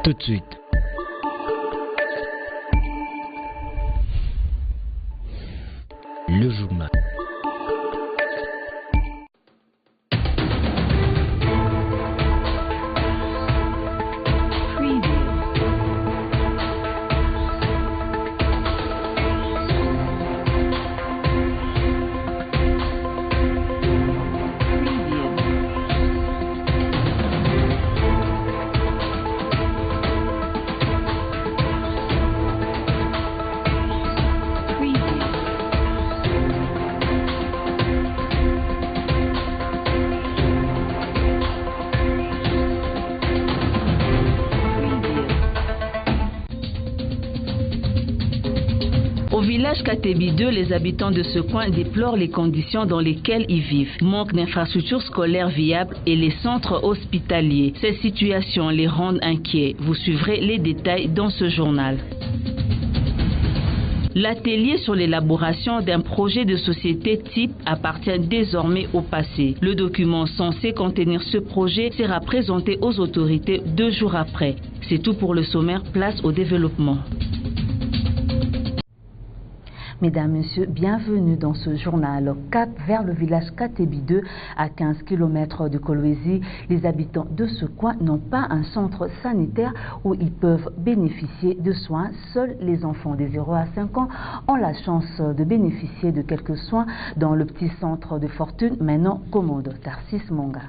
Tout de suite. Le journal. Au village Katebi 2, les habitants de ce coin déplorent les conditions dans lesquelles ils vivent. Manque d'infrastructures scolaires viables et les centres hospitaliers. Ces situations les rendent inquiets. Vous suivrez les détails dans ce journal. L'atelier sur l'élaboration d'un projet de société type appartient désormais au passé. Le document censé contenir ce projet sera présenté aux autorités 2 jours après. C'est tout pour le sommaire, place au développement. Mesdames, Messieurs, bienvenue dans ce journal. Cap vers le village Katebi 2, à 15 km de Kolwezi. Les habitants de ce coin n'ont pas un centre sanitaire où ils peuvent bénéficier de soins. Seuls les enfants des 0 à 5 ans ont la chance de bénéficier de quelques soins dans le petit centre de fortune maintenant commode. Tarsis Monga.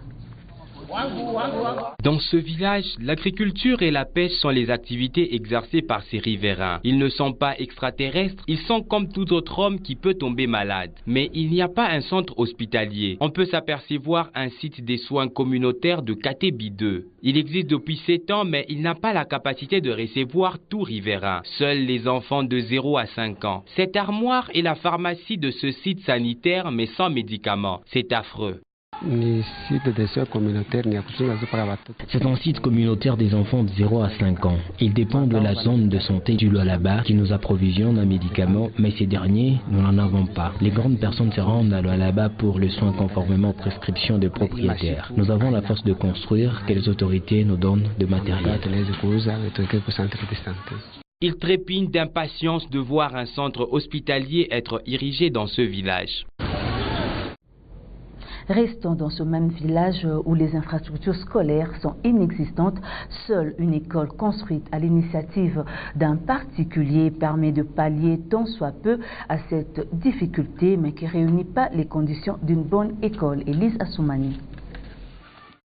Dans ce village, l'agriculture et la pêche sont les activités exercées par ces riverains. Ils ne sont pas extraterrestres, ils sont comme tout autre homme qui peut tomber malade. Mais il n'y a pas un centre hospitalier. On peut s'apercevoir un site des soins communautaires de Katebi 2. Il existe depuis 7 ans, mais il n'a pas la capacité de recevoir tout riverain. Seuls les enfants de 0 à 5 ans. Cette armoire est la pharmacie de ce site sanitaire, mais sans médicaments. C'est affreux. C'est un site communautaire des enfants de 0 à 5 ans. Il dépend de la zone de santé du Lualaba qui nous approvisionne en médicaments, mais ces derniers, nous n'en avons pas. Les grandes personnes se rendent à Lualaba pour le soin conformément aux prescriptions des propriétaires. Nous avons la force de construire que les autorités nous donnent de matériel. Ils trépignent d'impatience de voir un centre hospitalier être érigé dans ce village. Restons dans ce même village où les infrastructures scolaires sont inexistantes. Seule une école construite à l'initiative d'un particulier permet de pallier tant soit peu à cette difficulté, mais qui ne réunit pas les conditions d'une bonne école. Élise Assoumani.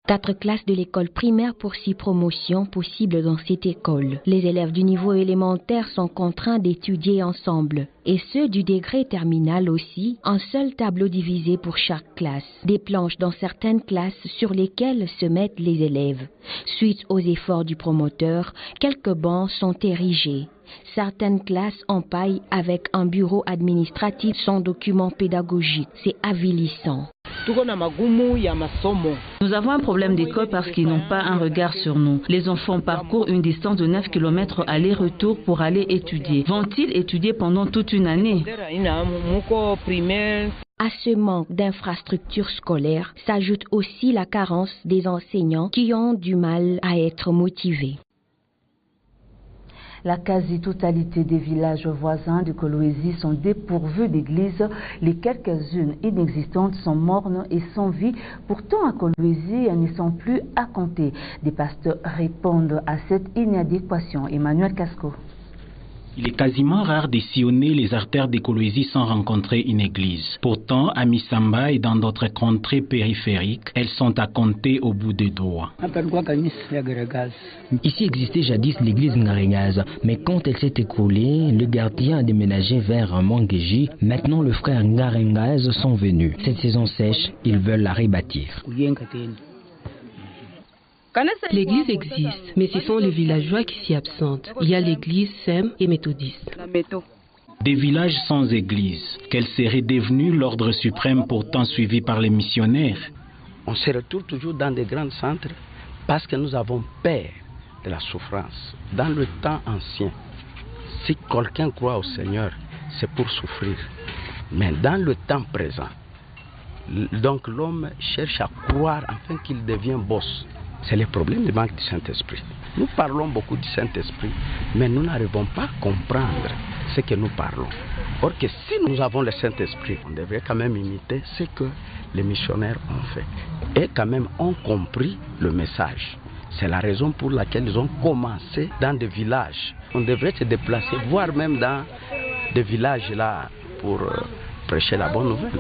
4 classes de l'école primaire pour 6 promotions possibles dans cette école. Les élèves du niveau élémentaire sont contraints d'étudier ensemble. Et ceux du degré terminal aussi, un seul tableau divisé pour chaque classe. Des planches dans certaines classes sur lesquelles se mettent les élèves. Suite aux efforts du promoteur, quelques bancs sont érigés. Certaines classes en paille avec un bureau administratif sans document pédagogique. C'est avilissant. Nous avons un problème d'école parce qu'ils n'ont pas un regard sur nous. Les enfants parcourent une distance de 9 km aller-retour pour aller étudier. Vont-ils étudier pendant toute une année? À ce manque d'infrastructures scolaires s'ajoute aussi la carence des enseignants qui ont du mal à être motivés. La quasi-totalité des villages voisins de Kolwezi sont dépourvus d'églises. Les quelques-unes inexistantes sont mornes et sans vie. Pourtant, à Kolwezi, elles ne sont plus à compter. Des pasteurs répondent à cette inadéquation. Emmanuel Casco. Il est quasiment rare de sillonner les artères de Kolwezi sans rencontrer une église. Pourtant, à Misamba et dans d'autres contrées périphériques, elles sont à compter au bout des doigts. Ici existait jadis l'église Ngaringaz, mais quand elle s'est écroulée, le gardien a déménagé vers Mangeji. Maintenant, le frère Ngaringaz sont venus. Cette saison sèche, ils veulent la rebâtir. L'église existe, mais ce sont les villageois qui s'y absentent. Il y a l'église SEM et méthodiste. Des villages sans église. Quel serait devenu l'ordre suprême pourtant suivi par les missionnaires? On se retrouve toujours dans des grands centres parce que nous avons peur de la souffrance. Dans le temps ancien, si quelqu'un croit au Seigneur, c'est pour souffrir. Mais dans le temps présent, donc l'homme cherche à croire afin qu'il devienne boss. C'est le problème du manque du Saint-Esprit. Nous parlons beaucoup du Saint-Esprit, mais nous n'arrivons pas à comprendre ce que nous parlons. Or que si nous avons le Saint-Esprit, on devrait quand même imiter ce que les missionnaires ont fait et quand même ont compris le message. C'est la raison pour laquelle ils ont commencé dans des villages. On devrait se déplacer, voire même dans des villages là pour prêcher la bonne nouvelle.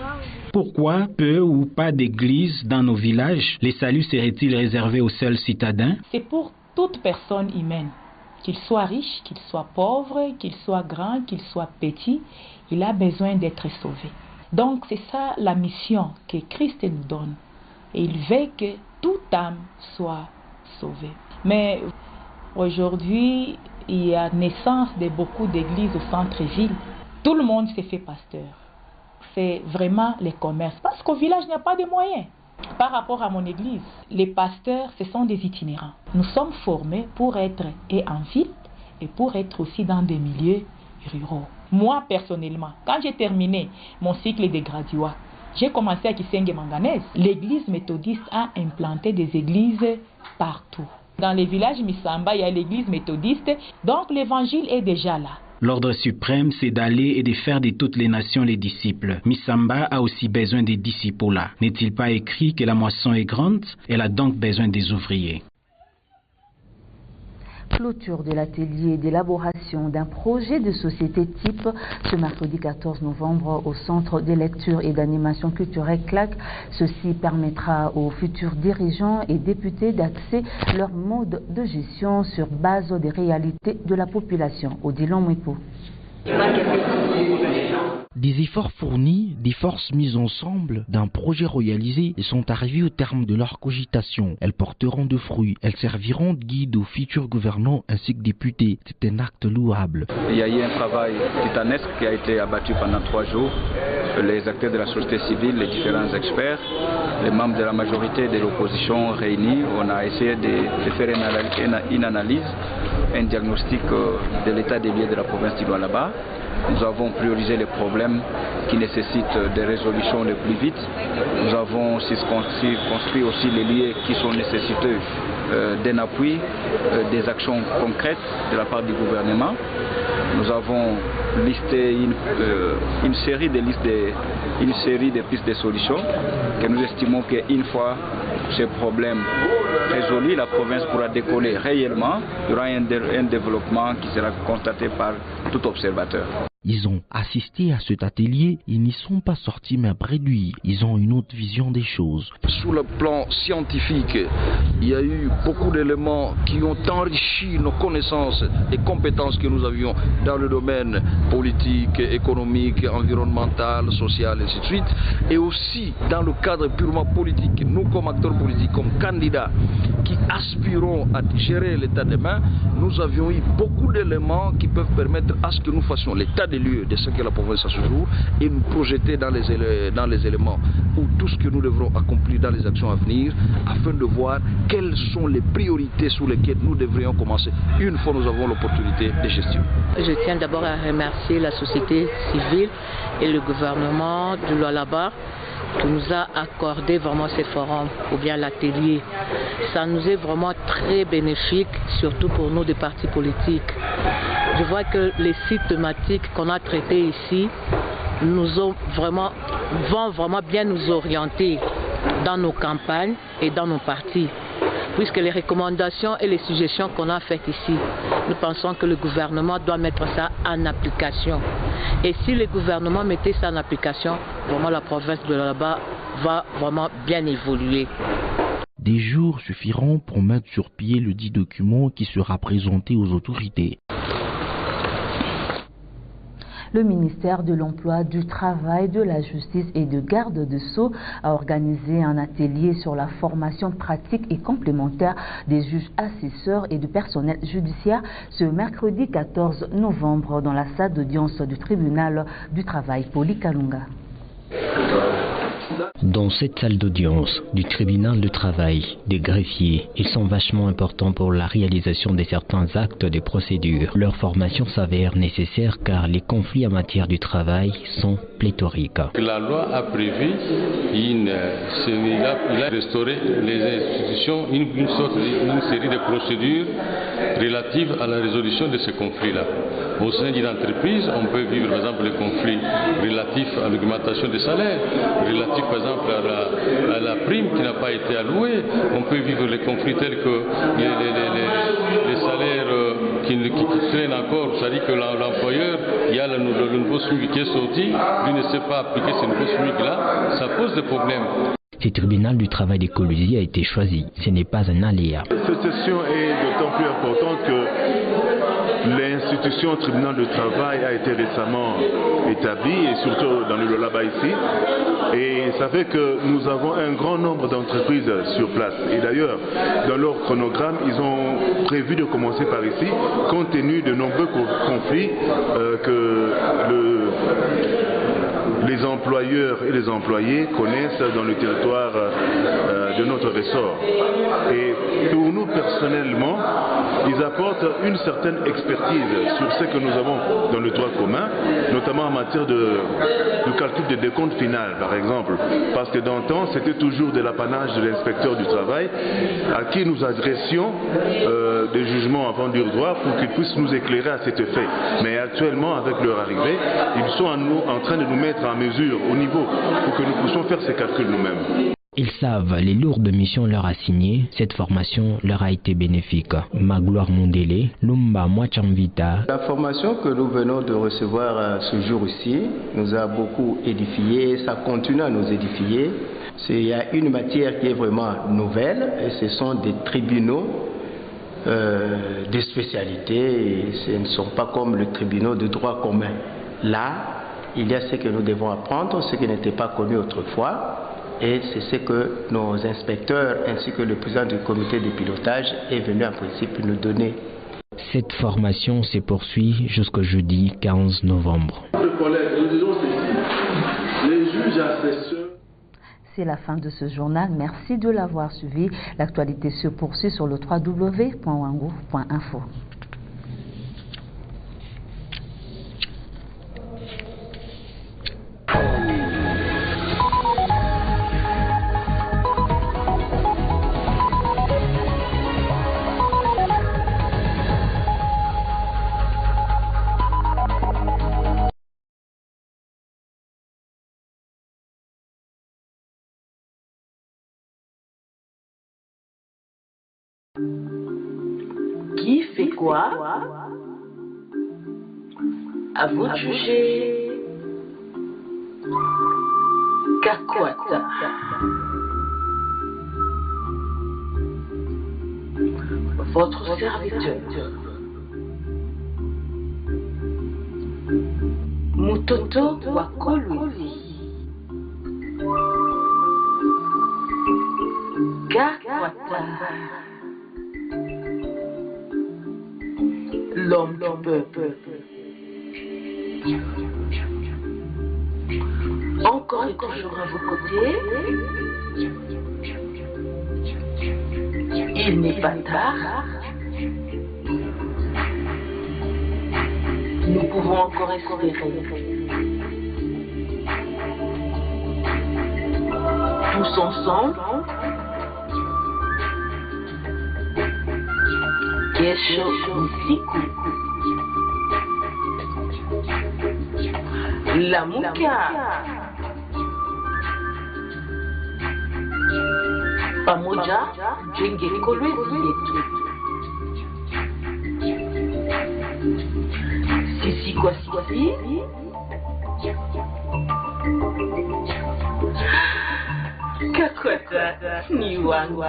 Pourquoi peu ou pas d'églises dans nos villages? Les saluts seraient-ils réservés aux seuls citadins? C'est pour toute personne humaine. Qu'il soit riche, qu'il soit pauvre, qu'il soit grand, qu'il soit petit, il a besoin d'être sauvé. Donc c'est ça la mission que Christ nous donne. Et il veut que toute âme soit sauvée. Mais aujourd'hui, il y a naissance de beaucoup d'églises au centre-ville. Tout le monde s'est fait pasteur. C'est vraiment les commerces. Parce qu'au village, il n'y a pas de moyens. Par rapport à mon église, les pasteurs, ce sont des itinérants. Nous sommes formés pour être et en ville et pour être aussi dans des milieux ruraux. Moi, personnellement, quand j'ai terminé mon cycle de graduat, j'ai commencé à Kisenge Manganese. L'église méthodiste a implanté des églises partout. Dans les villages Misamba, il y a l'église méthodiste, donc l'évangile est déjà là. L'ordre suprême, c'est d'aller et de faire de toutes les nations les disciples. Misamba a aussi besoin des disciples là. N'est-il pas écrit que la moisson est grande? Elle a donc besoin des ouvriers. Clôture de l'atelier d'élaboration d'un projet de société type ce mercredi 14 novembre au Centre de lecture et d'animation culturelle CLAC. Ceci permettra aux futurs dirigeants et députés d'axer leur mode de gestion sur base des réalités de la population. Odilon Mouipo. Des efforts fournis, des forces mises ensemble, d'un projet réalisé et sont arrivés au terme de leur cogitation. Elles porteront de fruits, elles serviront de guide aux futurs gouvernants ainsi que députés. C'est un acte louable. Il y a eu un travail titanesque qui a été abattu pendant 3 jours. Les acteurs de la société civile, les différents experts, les membres de la majorité de l'opposition réunis, on a essayé de faire une analyse, un diagnostic de l'état des lieux de la province du Lualaba. Nous avons priorisé les problèmes qui nécessitent des résolutions le plus vite. Nous avons construit aussi les lieux qui sont nécessiteux d'un appui, des actions concrètes de la part du gouvernement. Nous avons listé une série de pistes de solutions que nous estimons qu'une fois ces problèmes résolus, la province pourra décoller réellement. Il y aura un développement qui sera constaté par tout observateur. Ils ont assisté à cet atelier, ils n'y sont pas sortis mais bredouilles. Ils ont une autre vision des choses. Sur le plan scientifique, il y a eu beaucoup d'éléments qui ont enrichi nos connaissances et compétences que nous avions dans le domaine politique, économique, environnemental, social, et ainsi de suite. Et aussi dans le cadre purement politique, nous comme acteurs politiques, comme candidats qui aspirons à gérer l'état des mains, nous avions eu beaucoup d'éléments qui peuvent permettre à ce que nous fassions l'état des lieux de ce qu'est la province à ce jour et nous projeter dans les éléments ou tout ce que nous devrons accomplir dans les actions à venir afin de voir quelles sont les priorités sur lesquelles nous devrions commencer une fois nous avons l'opportunité de gestion. Je tiens d'abord à remercier la société civile et le gouvernement du Lualaba qui nous a accordé vraiment ces forums ou bien l'atelier. Ça nous est vraiment très bénéfique, surtout pour nous des partis politiques. Je vois que les sites thématiques qu'on a traités ici vont vraiment bien nous orienter dans nos campagnes et dans nos partis. Puisque les recommandations et les suggestions qu'on a faites ici, nous pensons que le gouvernement doit mettre ça en application. Et si le gouvernement mettait ça en application, vraiment la province de là-bas va vraiment bien évoluer. Des jours suffiront pour mettre sur pied le dit document qui sera présenté aux autorités. Le ministère de l'Emploi, du Travail, de la Justice et de Garde de Sceaux a organisé un atelier sur la formation pratique et complémentaire des juges assesseurs et du personnel judiciaire ce mercredi 14 novembre dans la salle d'audience du tribunal du travail Poli Kalunga. Dans cette salle d'audience du tribunal de travail des greffiers, ils sont vachement importants pour la réalisation de certains actes de procédure. Leur formation s'avère nécessaire car les conflits en matière du travail sont pléthoriques. La loi a prévu, il a restauré les institutions, une série de procédures relatives à la résolution de ces conflits-là. Au sein d'une entreprise, on peut vivre par exemple les conflits relatifs à l'augmentation des salaires, relatifs par exemple à la prime qui n'a pas été allouée. On peut vivre les conflits tels que les salaires qui traînent encore, c'est-à-dire que l'employeur, il y a le nouveau SMIC qui est sorti, lui ne sait pas appliquer ce nouveau SMIC-là, ça pose des problèmes. Ce tribunal du travail des Kolwezi a été choisi, ce n'est pas un aléa. Cette session est d'autant plus importante que l'institution tribunal du travail a été récemment établie, et surtout dans le Lualaba ici. Et ça fait que nous avons un grand nombre d'entreprises sur place. Et d'ailleurs, dans leur chronogramme, ils ont prévu de commencer par ici, compte tenu de nombreux conflits que les employeurs et les employés connaissent dans le territoire de notre ressort. Et pour nous personnellement, ils apportent une certaine expertise sur ce que nous avons dans le droit commun, notamment en matière de calcul des décomptes finales, par exemple. Parce que dans le temps, c'était toujours de l'apanage de l'inspecteur du travail à qui nous adressions des jugements avant du droit pour qu'ils puissent nous éclairer à cet effet. Mais actuellement, avec leur arrivée, ils sont en train de nous mettre en mesure, au niveau, pour que nous puissions faire ces calculs nous-mêmes. Ils savent les lourdes missions leur assignées. Cette formation leur a été bénéfique. Magloire Mondele, Lumba Mwachambita. La formation que nous venons de recevoir ce jour-ci nous a beaucoup édifié. Ça continue à nous édifier. Il y a une matière qui est vraiment nouvelle et ce sont des tribunaux des spécialités. Ce ne sont pas comme le tribunal de droit commun. Là, il y a ce que nous devons apprendre, ce qui n'était pas connu autrefois. Et c'est ce que nos inspecteurs ainsi que le président du comité de pilotage est venu en principe nous donner. Cette formation se poursuit jusqu'au jeudi 15 novembre. C'est la fin de ce journal. Merci de l'avoir suivi. L'actualité se poursuit sur le www.wangou.info. Qui fait quoi? À vous de juger. Kakwata. Votre serviteur. Mutoto wa Kolwezi. Kakwata. L'homme du peuple. Encore et toujours à vos côtés. Il n'est pas tard. Nous pouvons encore espérer. Tous ensemble. Kesho usiku. Lamuka. Pamoja jenge Kolwezi yetu. Sisi kwa sisi. Kakwata ni wangu.